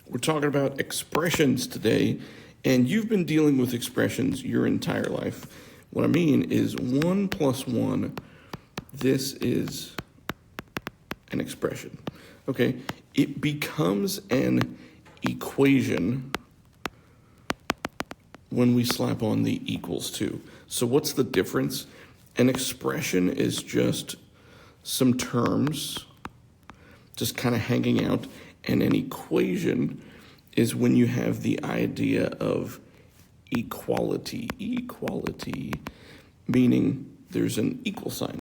We're talking about expressions today, and you've been dealing with expressions your entire life. What I mean is 1 plus 1, this is an expression, okay? It becomes an equation when we slap on the equals to. So what's the difference? An expression is just some terms just kind of hanging out, and an equation is when you have the idea of equality, meaning there's an equal sign.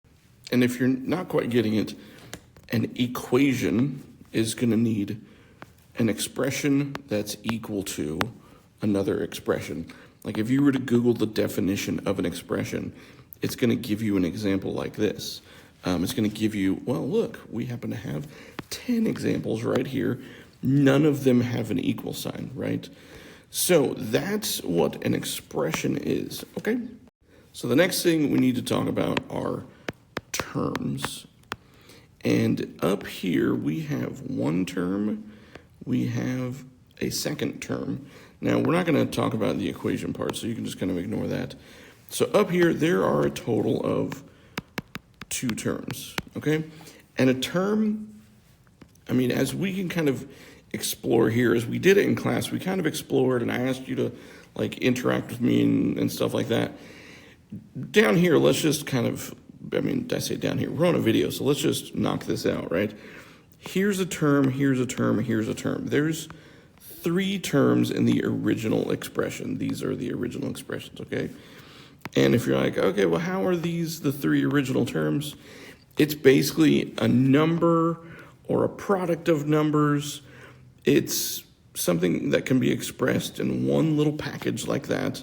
And if you're not quite getting it, an equation is going to need an expression that's equal to another expression. Like if you were to Google the definition of an expression, it's going to give you an example like this. It's going to give you, well, look, we happen to have 10 examples right here. None of them have an equal sign, right? So that's what an expression is, okay? So the next thing we need to talk about are terms. And up here we have one term, we have a second term. Now we're not going to talk about the equation part, so you can just kind of ignore that. So up here there are a total of 2 terms, okay? And a term, I mean, as we can kind of explore here, as we did it in class, we kind of explored, and I asked you to like interact with me and stuff like that. Down here, let's just kind of, I mean, I say down here, we're on a video, so let's just knock this out, right? Here's a term, here's a term, here's a term. There's 3 terms in the original expression. These are the original expressions, okay? And if you're like, okay, well, how are these the 3 original terms? It's basically a number or a product of numbers. It's something that can be expressed in one little package like that,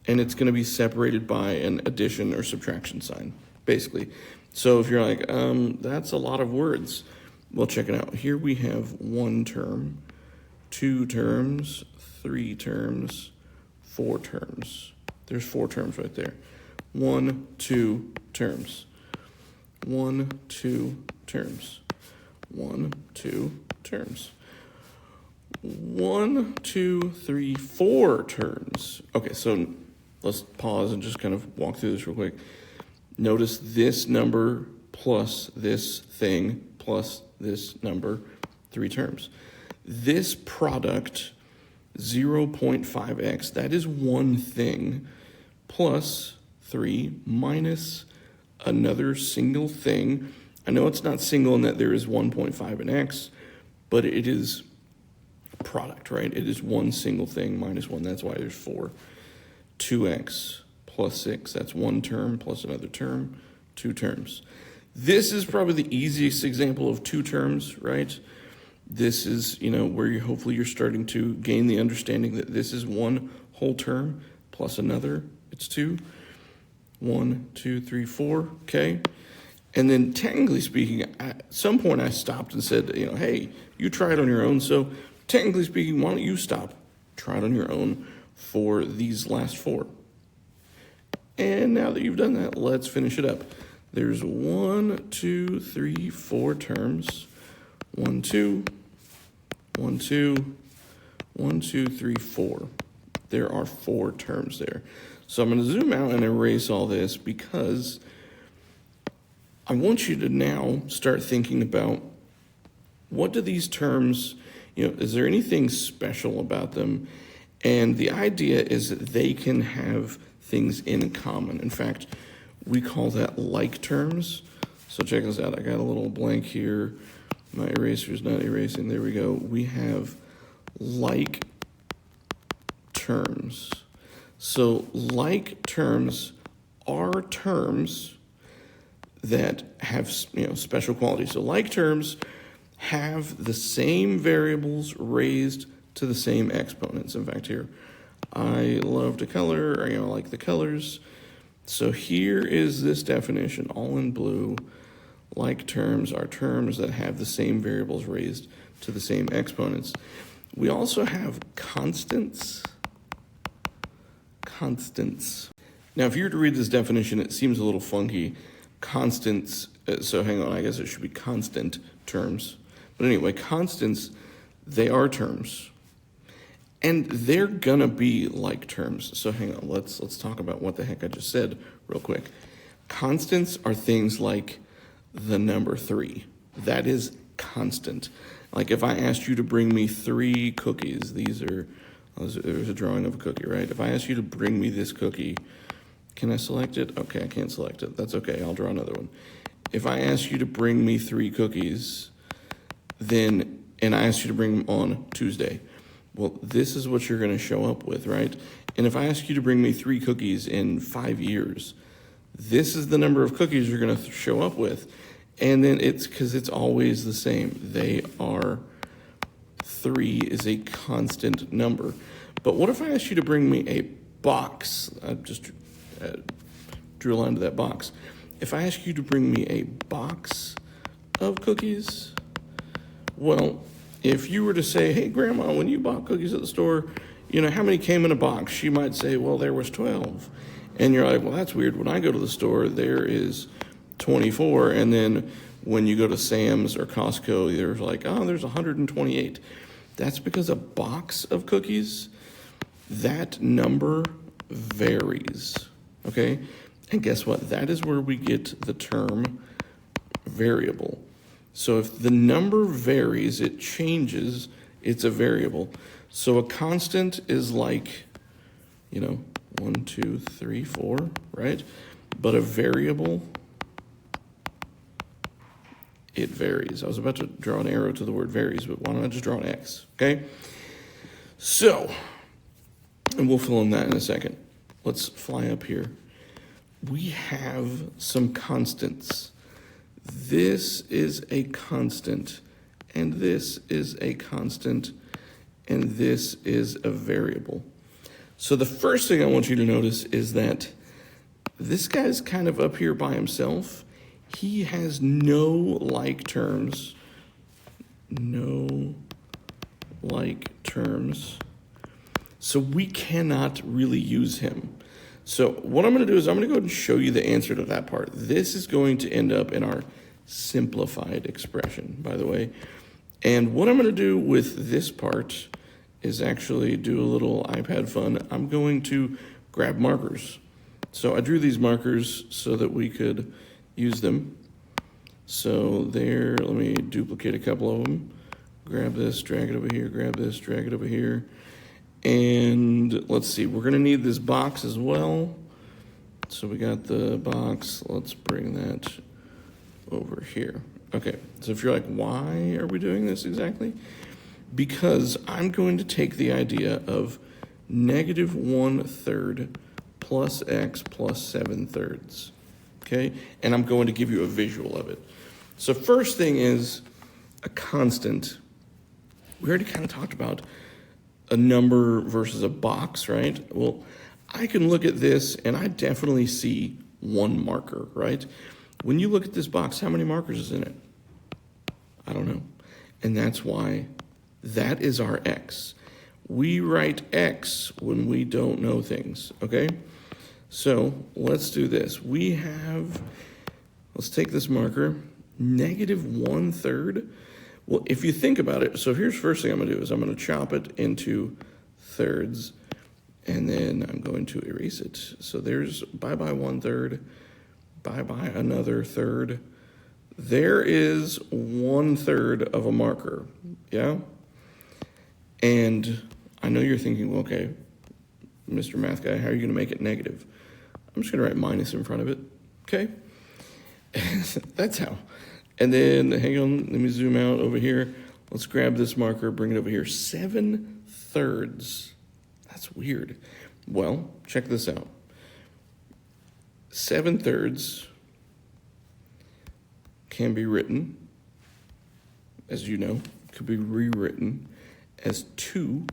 and it's going to be separated by an addition or subtraction sign, basically. So if you're like, that's a lot of words, well, check it out. Here we have 1 term, 2 terms, 3 terms, 4 terms. There's 4 terms right there. 1, 2 terms. 1, 2 terms. 1, 2 terms. 1, 2, 3, 4 terms. Okay, so let's pause and just kind of walk through this real quick. Notice this number plus this thing plus this number, 3 terms. This product, 0.5x, that is one thing, plus 3 minus another single thing. I know it's not single in that there is 1.5 in x, but it is a product, right? It is one single thing minus 1. That's why there's 4. 2x plus 6, that's 1 term plus another term, 2 terms. This is probably the easiest example of 2 terms, right? This is, where hopefully you're starting to gain the understanding that this is one whole term plus another. It's 2. 1, 2, 3, 4, okay? And then technically speaking, at some point I stopped and said, hey, you try it on your own. So technically speaking, why don't you stop? Try it on your own for these last 4. And now that you've done that, let's finish it up. There's 1, 2, 3, 4 terms. 1, 2, 1, 2, 1, 2, 3, 4. There are 4 terms there. So I'm going to zoom out and erase all this because I want you to now start thinking about what do these terms, is there anything special about them? And the idea is that they can have things in common. In fact, we call that like terms. So check this out. I got a little blank here. My eraser's not erasing. There we go. We have like terms. So like terms are terms that have special qualities. So like terms have the same variables raised to the same exponents. In fact, here, I love to color, or I like the colors. So here is this definition, all in blue. Like terms are terms that have the same variables raised to the same exponents. We also have constants. Now, if you were to read this definition, it seems a little funky. Constants, so hang on, I guess it should be constant terms. But anyway, constants, they are terms. And they're gonna be like terms. So hang on, let's talk about what the heck I just said real quick. Constants are things like the number 3. That is constant. Like if I asked you to bring me 3 cookies, there's a drawing of a cookie, right? If I asked you to bring me this cookie, can I select it? Okay, I can't select it. That's okay, I'll draw another one. If I ask you to bring me 3 cookies, and I asked you to bring them on Tuesday, well, this is what you're gonna show up with, right? And if I ask you to bring me 3 cookies in 5 years, this is the number of cookies you're gonna show up with. And then it's because it's always the same. 3 is a constant number. But what if I asked you to bring me a box? I just drew a line to that box. If I ask you to bring me a box of cookies, well, if you were to say, hey, Grandma, when you bought cookies at the store, how many came in a box? She might say, well, there was 12. And you're like, well, that's weird. When I go to the store, there is 24. And then when you go to Sam's or Costco, there's like, oh, there's 128. That's because a box of cookies, that number varies, okay? And guess what? That is where we get the term variable. So if the number varies, it changes, it's a variable. So a constant is like, 1, 2, 3, 4, right? But a variable, it varies. I was about to draw an arrow to the word varies, but why don't I just draw an X, okay? So, and we'll fill in that in a second. Let's fly up here. We have some constants. This is a constant, and this is a constant, and this is a variable. So the first thing I want you to notice is that this guy's kind of up here by himself. He has no like terms. No like terms. So we cannot really use him. So what I'm going to do is I'm going to go ahead and show you the answer to that part. This is going to end up in our simplified expression, by the way. And what I'm going to do with this part is actually do a little iPad fun. I'm going to grab markers. So I drew these markers so that we could use them. So there, let me duplicate a couple of them. Grab this, drag it over here, grab this, drag it over here. And let's see, we're gonna need this box as well. So we got the box, let's bring that over here. Okay, so if you're like, why are we doing this exactly? Because I'm going to take the idea of negative 1/3 plus x plus 7/3, okay? And I'm going to give you a visual of it. So first thing is a constant. We already kind of talked about a number versus a box, right? Well, I can look at this and I definitely see one marker, right? When you look at this box, how many markers is in it? I don't know. And that's why that is our x. We write x when we don't know things, okay? So let's do this. Let's take this marker, negative 1/3. Well, if you think about it, so here's the first thing I'm gonna do is I'm gonna chop it into thirds and then I'm going to erase it. So there's bye-bye 1/3, bye-bye another third. There is 1/3 of a marker, yeah? And I know you're thinking, well, okay, Mr. Math Guy, how are you gonna make it negative? I'm just gonna write minus in front of it, okay? That's how. And then, hang on, let me zoom out over here. Let's grab this marker, bring it over here. 7/3. That's weird. Well, check this out. 7/3 can be written, as you know, could be rewritten as 2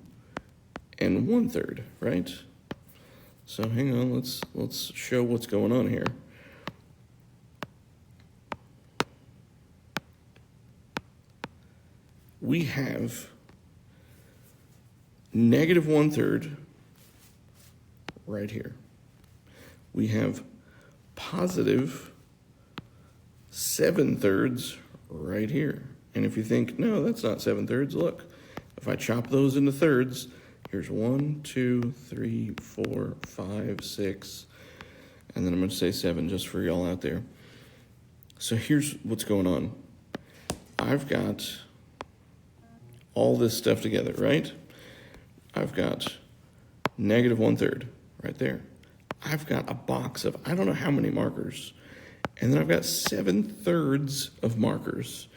and 1/3, right? So hang on, let's show what's going on here. We have negative 1/3 right here. We have positive 7/3 right here. And if you think, no, that's not 7/3, look, If I chop those into thirds, here's 1, 2, 3, 4, 5, 6, and then I'm going to say 7 just for y'all out there. So here's what's going on. I've got all this stuff together, right? I've got negative 1/3 right there. I've got a box of I don't know how many markers. And then I've got 7/3 of markers.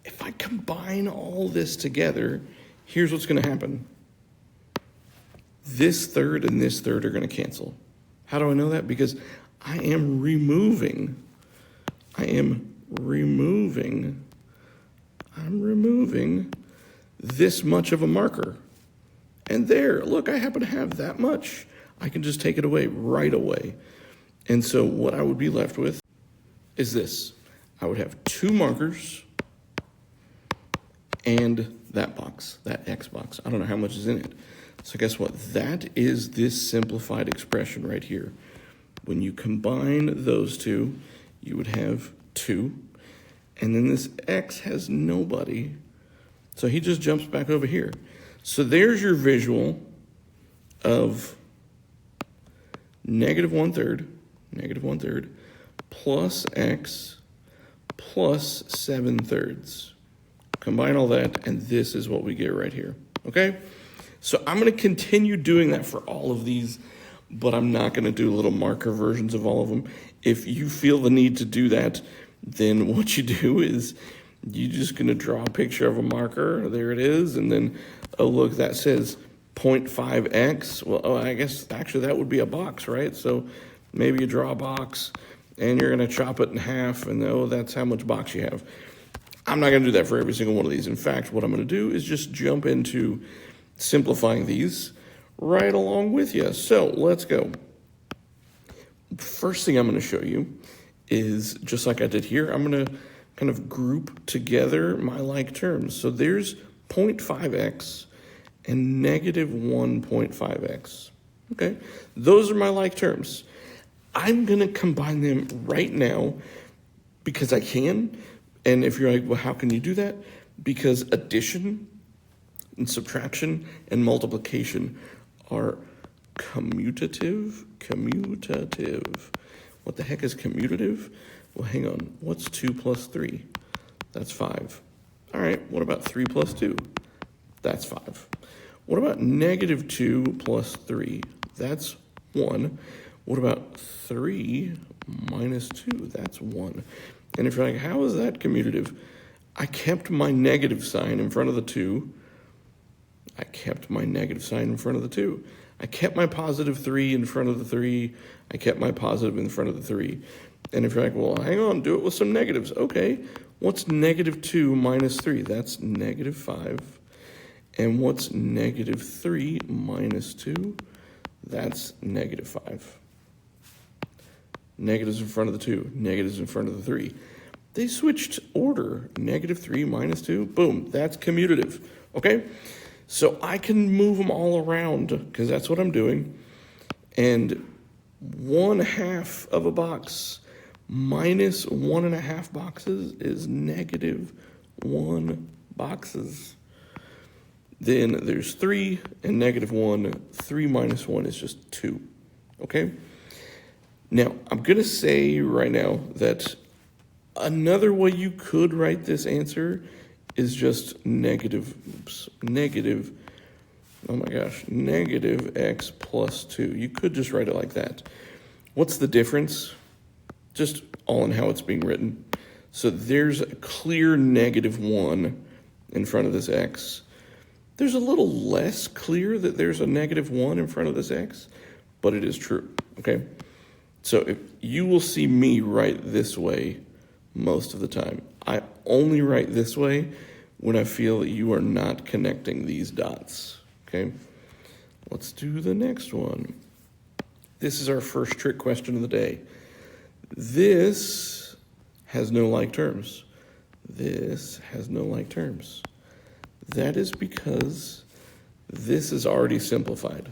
If I combine all this together, here's what's going to happen. This third and this third are going to cancel. How do I know that? Because I am removing this much of a marker. And there, look, I happen to have that much. I can just take it away right away. And so what I would be left with is this. I would have 2 markers and that box, that X box. I don't know how much is in it. So guess what? That is this simplified expression right here. When you combine those two, you would have 2. And then this X has nobody. So he just jumps back over here. So there's your visual of negative 1/3 plus X plus 7/3. Combine all that, and this is what we get right here, okay? So I'm going to continue doing that for all of these, but I'm not going to do little marker versions of all of them. If you feel the need to do that, then what you do is you're just going to draw a picture of a marker. There it is, and then, oh, look, that says 0.5x. Well, oh, I guess actually that would be a box, right? So maybe you draw a box, and you're going to chop it in half, and oh, that's how much box you have. I'm not going to do that for every single one of these. In fact, what I'm going to do is just jump into simplifying these right along with you. So let's go. First thing I'm going to show you is, just like I did here, I'm going to kind of group together my like terms. So there's 0.5x and negative 1.5x. Okay, those are my like terms. I'm going to combine them right now because I can. And if you're like, well, how can you do that? Because addition and subtraction and multiplication are commutative. What the heck is commutative? Well, hang on. What's 2 plus 3? That's 5. All right, what about 3 plus 2? That's 5. What about negative 2 plus 3? That's 1. What about 3 minus 2? That's 1. And if you're like, how is that commutative? I kept my negative sign in front of the 2. I kept my negative sign in front of the 2. I kept my positive 3 in front of the 3. I kept my positive in front of the 3. And if you're like, well, hang on, do it with some negatives. Okay, what's negative 2 minus 3? That's negative 5. And what's negative 3 minus 2? That's negative 5. Negatives in front of the 2, negatives in front of the 3. They switched order. Negative 3 minus 2, boom, that's commutative, okay? So I can move them all around because that's what I'm doing. And 1/2 of a box minus 1.5 boxes is negative 1 boxes. Then there's 3 and negative 1. 3 minus 1 is just 2, okay? Now, I'm going to say right now that another way you could write this answer is just negative x plus 2. You could just write it like that. What's the difference? Just all in how it's being written. So there's a clear negative 1 in front of this x. There's a little less clear that there's a negative 1 in front of this x, but it is true, okay? So if you will see me write this way most of the time. I only write this way when I feel that you are not connecting these dots, okay? Let's do the next one. This is our first trick question of the day. This has no like terms. This has no like terms. That is because this is already simplified.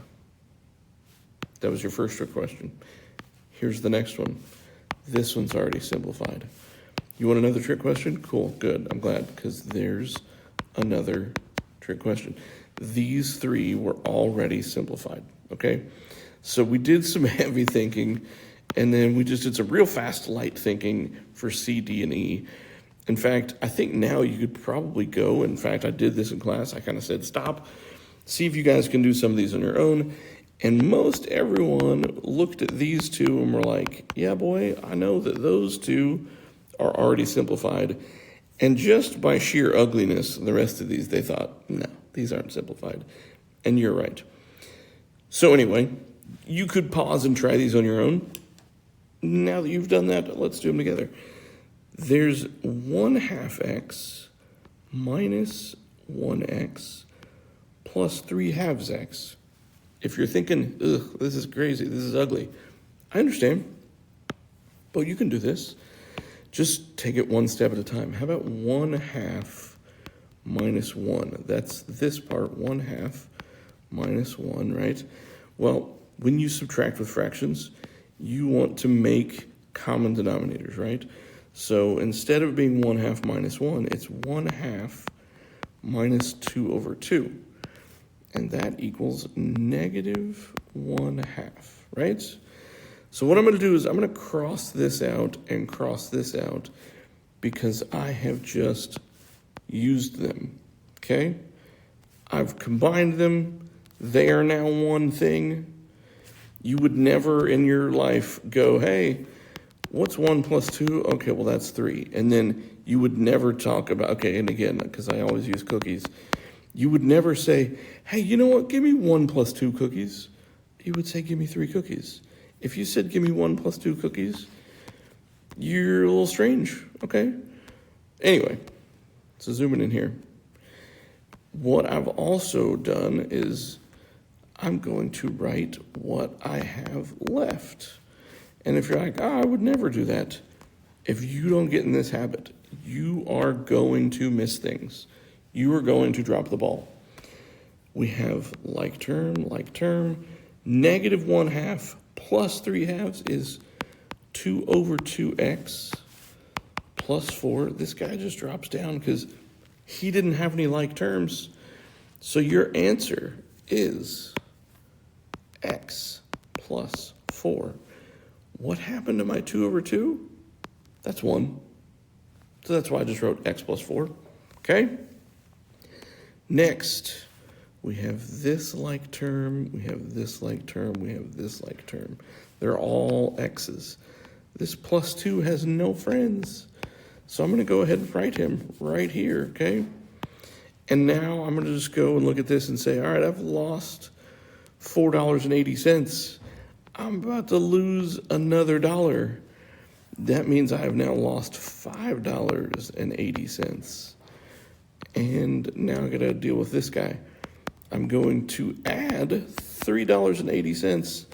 That was your first trick question. Here's the next one. This one's already simplified. You want another trick question? Cool, good, I'm glad, because there's another trick question. These three were already simplified, okay? So we did some heavy thinking, and then we just did some real fast, light thinking for C, D, and E. In fact, I think now you could probably go, in fact, I did this in class, I kind of said, stop, see if you guys can do some of these on your own. And most everyone looked at these two and were like, yeah, boy, I know that those two are already simplified. And just by sheer ugliness, the rest of these, they thought, no, these aren't simplified. And you're right. So anyway, you could pause and try these on your own. Now that you've done that, let's do them together. There's 1/2 x minus 1x plus 3/2 x. If you're thinking, ugh, this is crazy, this is ugly, I understand, but you can do this. Just take it one step at a time. How about 1/2 minus 1? That's this part, 1/2 minus 1, right? Well, when you subtract with fractions, you want to make common denominators, right? So instead of being 1/2 minus 1, it's 1/2 minus 2 over 2. And that equals negative 1/2, right? So what I'm going to do is I'm going to cross this out and cross this out because I have just used them, okay? I've combined them. They are now one thing. You would never in your life go, hey, what's 1 plus 2? Okay, well, that's 3. And then you would never talk about, okay, and again, because I always use cookies, you would never say, hey, you know what, give me 1 plus 2 cookies. You would say, give me 3 cookies. If you said, give me 1 plus 2 cookies, you're a little strange, okay? Anyway, so zooming in here. What I've also done is I'm going to write what I have left. And if you're like, I would never do that. If you don't get in this habit, you are going to miss things. You are going to drop the ball. We have like term, negative 1/2 plus 3/2 is 2 over 2x plus 4. This guy just drops down because he didn't have any like terms. So your answer is x plus 4. What happened to my 2 over 2? That's 1. So that's why I just wrote x plus 4. Okay? Next, we have this like term, we have this like term, we have this like term. They're all x's. This plus 2 has no friends. So I'm going to go ahead and write him right here, okay? And now I'm going to just go and look at this and say, all right, I've lost $4.80. I'm about to lose another $1. That means I have now lost $5.80. And now I got to deal with this guy. I'm going to add $3.80,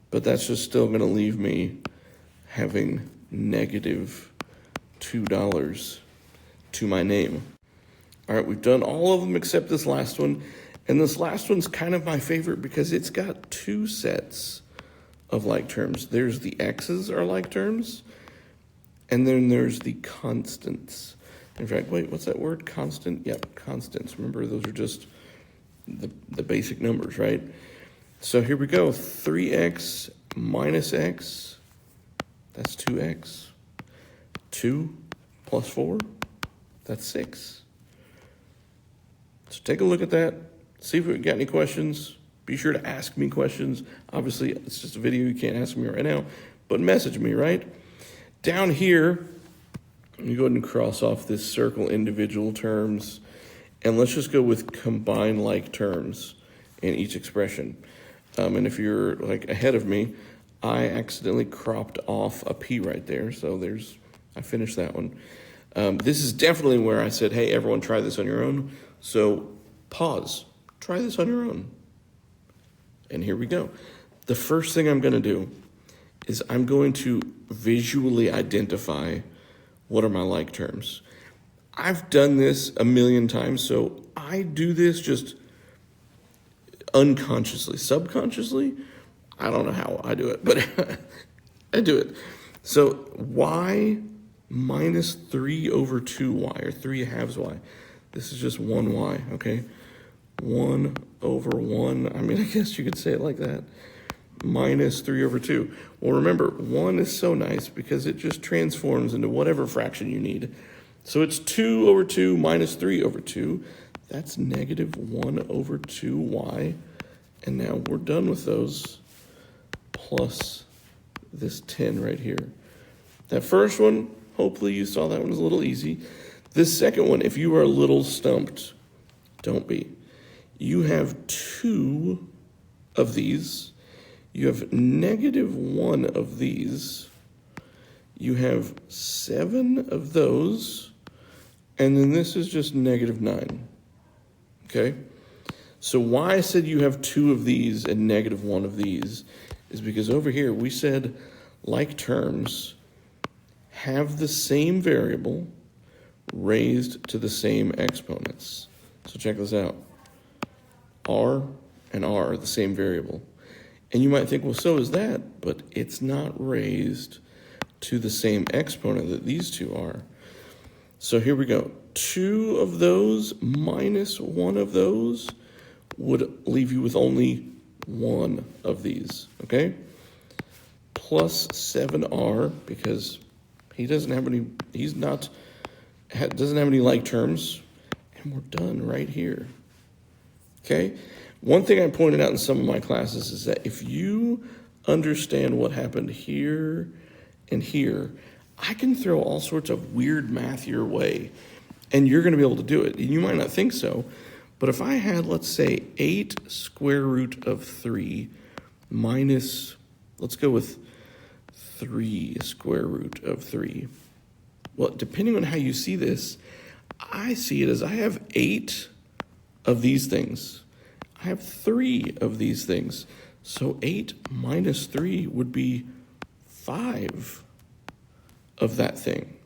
but that's just still going to leave me having negative $2 to my name. All right, we've done all of them except this last one. And this last one's kind of my favorite because it's got 2 sets of like terms. There's the x's are like terms, and then there's the constants. In fact, wait, what's that word? Constant? Yep, constants. Remember, those are just the basic numbers, right? So here we go. 3x minus x, that's 2x. 2 plus 4, that's 6. So take a look at that. See if we've got any questions. Be sure to ask me questions. Obviously, it's just a video. You can't ask me right now, but message me, right? Down here, let me go ahead and cross off this circle individual terms, and let's just go with combine like terms in each expression. And if you're like ahead of me, I accidentally cropped off a P right there, so I finished that one. This is definitely where I said, hey, everyone try this on your own. So pause, try this on your own. And here we go. The first thing I'm going to do is I'm going to visually identify what are my like terms. I've done this a million times, so I do this just unconsciously. Subconsciously, I don't know how I do it, but I do it. So y minus 3 over 2y, or 3/2 y. This is just 1y, okay? 1 over 1. I mean, I guess you could say it like that. Minus 3 over 2. Well, remember, 1 is so nice because it just transforms into whatever fraction you need. So it's 2 over 2 minus 3 over 2. That's negative 1 over 2y. And now we're done with those, plus this 10 right here. That first one, hopefully you saw that one was a little easy. This second one, if you are a little stumped, don't be. You have 2 of these. You have negative 1 of these. You have 7 of those. And then this is just negative 9. Okay? So why I said you have 2 of these and negative 1 of these is because over here we said like terms have the same variable raised to the same exponents. So check this out. R and R are the same variable. And you might think, well, so is that, but it's not raised to the same exponent that these two are. So here we go. 2 of those minus 1 of those would leave you with only 1 of these, okay? Plus 7r, because he doesn't have any, doesn't have any like terms, and we're done right here, okay? One thing I pointed out in some of my classes is that if you understand what happened here and here, I can throw all sorts of weird math your way, and you're going to be able to do it. You might not think so, but if I had, let's say, 8 square root of 3 minus, let's go with 3 square root of 3. Well, depending on how you see this, I see it as I have 8 of these things. I have 3 of these things. So 8 minus 3 would be 5 of that thing.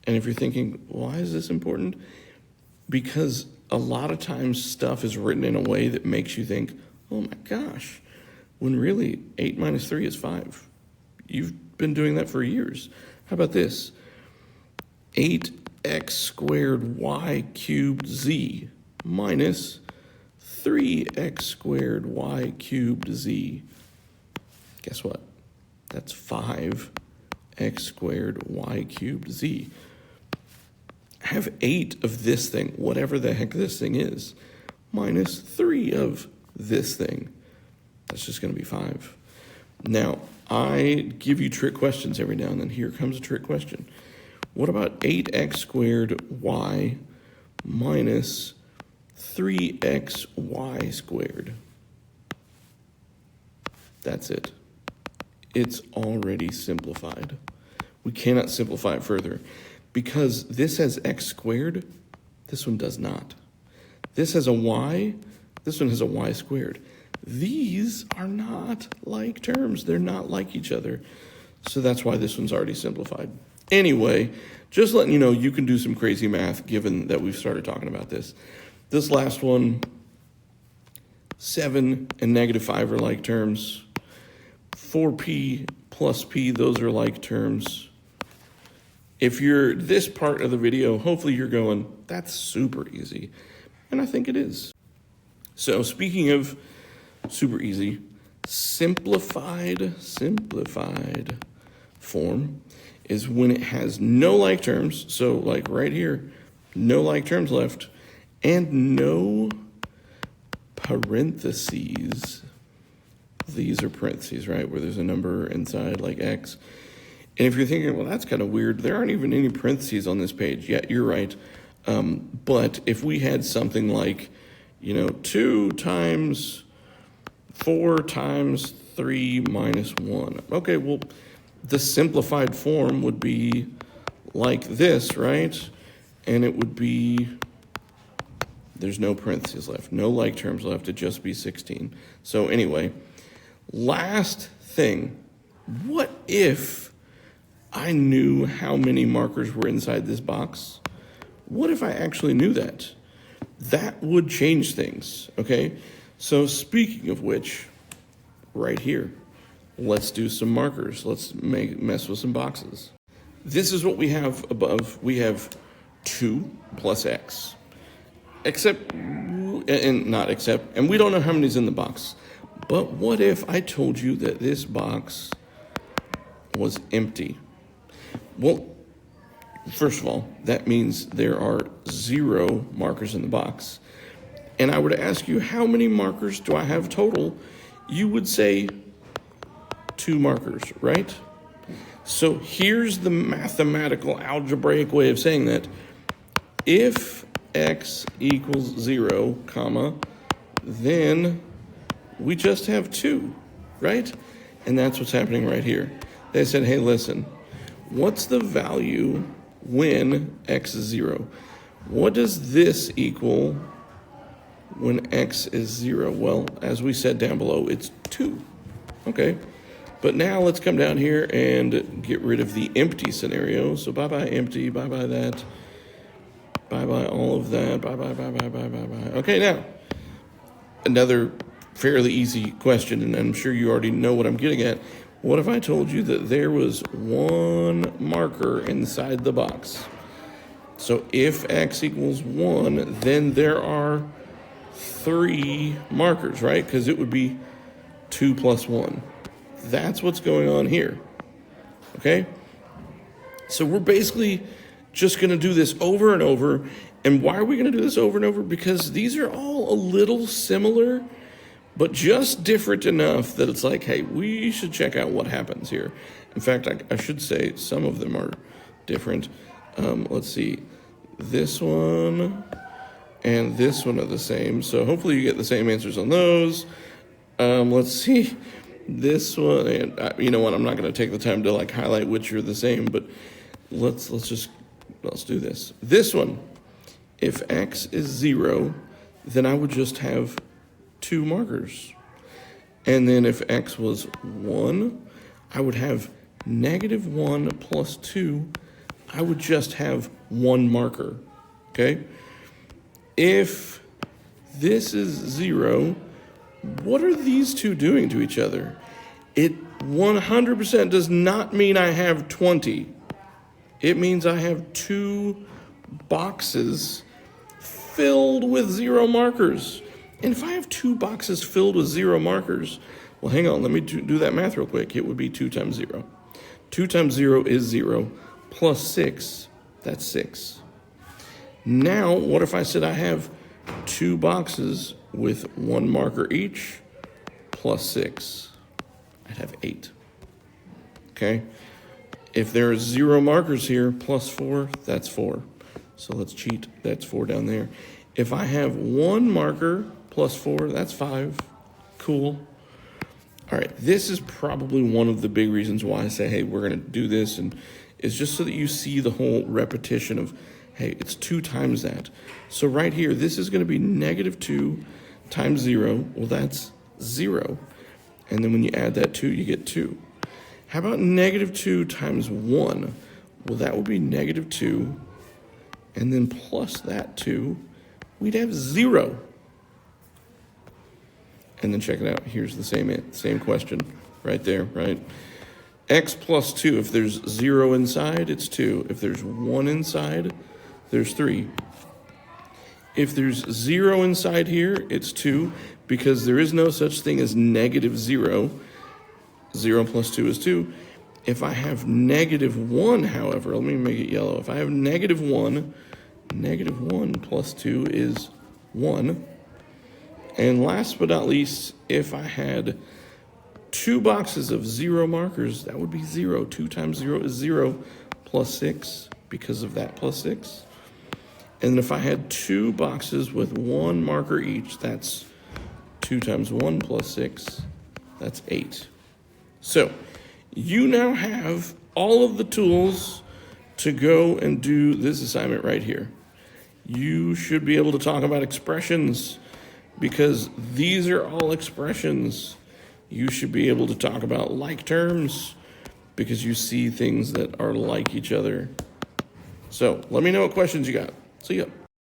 And if you're thinking, why is this important? Because a lot of times stuff is written in a way that makes you think, oh my gosh, when really 8 minus 3 is 5. You've been doing that for years. How about this? 8x squared y cubed z minus 3x squared y cubed z. Guess what? That's 5x squared y cubed z. Have 8 of this thing, whatever the heck this thing is, minus 3 of this thing. That's just going to be 5. Now, I give you trick questions every now and then. Here comes a trick question. What about 8x squared y minus 3xy squared? That's it. It's already simplified. We cannot simplify it further because this has x squared, this one does not. This has a y, this one has a y squared. These are not like terms. They're not like each other. So that's why this one's already simplified. Anyway, just letting you know you can do some crazy math given that we've started talking about this. This last one, 7 and negative 5 are like terms. 4p plus p, those are like terms. If you're this part of the video, hopefully you're going, that's super easy. And I think it is. So speaking of super easy, simplified form is when it has no like terms. So like right here, no like terms left, and no parentheses. These are parentheses, right, where there's a number inside like x. And if you're thinking, well, that's kind of weird, there aren't even any parentheses on this page. Yeah, you're right. But if we had something like, 2 times 4 times 3 minus 1. Okay, well, the simplified form would be like this, right? And it would be, there's no parentheses left, no like terms left, it'd just be 16. So anyway, last thing, what if I knew how many markers were inside this box? What if I actually knew that? That would change things, okay? So speaking of which, right here, let's do some markers. Let's mess with some boxes. This is what we have above. We have 2 plus x. and we don't know how many's in the box. But what if I told you that this box was empty? Well, first of all, that means there are 0 markers in the box. And I were to ask you, how many markers do I have total? You would say 2 markers, right? So here's the mathematical algebraic way of saying that. If x equals 0, comma, then we just have 2, right? And that's what's happening right here. They said, hey, listen, what's the value when x is 0? What does this equal when x is 0? Well, as we said down below, it's 2. Okay, but now let's come down here and get rid of the empty scenario. So bye-bye empty, bye-bye that, bye-bye all of that, bye-bye, bye-bye, bye-bye, bye. Okay, now, another fairly easy question, and I'm sure you already know what I'm getting at. What if I told you that there was 1 marker inside the box? So if x equals 1, then there are 3 markers, right? Because it would be 2 plus 1. That's what's going on here, okay? So we're basically just going to do this over and over. And why are we going to do this over and over? Because these are all a little similar, but just different enough that it's like, hey, we should check out what happens here. In fact, I should say some of them are different. Let's see. This one and this one are the same. So hopefully you get the same answers on those. Let's see. This one, and you know what? I'm not going to take the time to like highlight which are the same, but let's do this. This one, if x is 0, then I would just have 2 markers. And then if x was 1, I would have -1 plus 2. I would just have 1 marker, okay? If this is 0, what are these two doing to each other? It 100% does not mean I have 20. It means I have 2 boxes filled with 0 markers. And if I have 2 boxes filled with 0 markers, well, hang on, let me do that math real quick. It would be 2 times 0. 2 times 0 is 0, plus 6, that's 6. Now, what if I said I have 2 boxes with 1 marker each, plus 6? I'd have 8, okay? If there are 0 markers here, plus 4, that's 4. So let's cheat, that's 4 down there. If I have 1 marker plus 4, that's 5. Cool. All right, this is probably one of the big reasons why I say, hey, we're going to do this, and it's just so that you see the whole repetition of, hey, it's 2 times that. So right here, this is going to be -2 times 0. Well, that's 0. And then when you add that 2, you get 2. How about -2 times 1? Well, that would be -2. And then plus that 2, we'd have 0. And then check it out. Here's the same question right there, right? X plus 2, if there's 0 inside, it's 2. If there's 1 inside, there's 3. If there's 0 inside here, it's 2, because there is no such thing as -0. 0 plus 2 is 2. If I have -1, however, let me make it yellow. If I have -1, -1 plus 2 is 1. And last but not least, if I had 2 boxes of 0 markers, that would be 0. 2 times 0 is 0, plus 6, because of that plus 6. And if I had 2 boxes with 1 marker each, that's 2 times 1 plus 6, that's 8. So you now have all of the tools to go and do this assignment right here. You should be able to talk about expressions, because these are all expressions. You should be able to talk about like terms, because you see things that are like each other. So let me know what questions you got. See ya.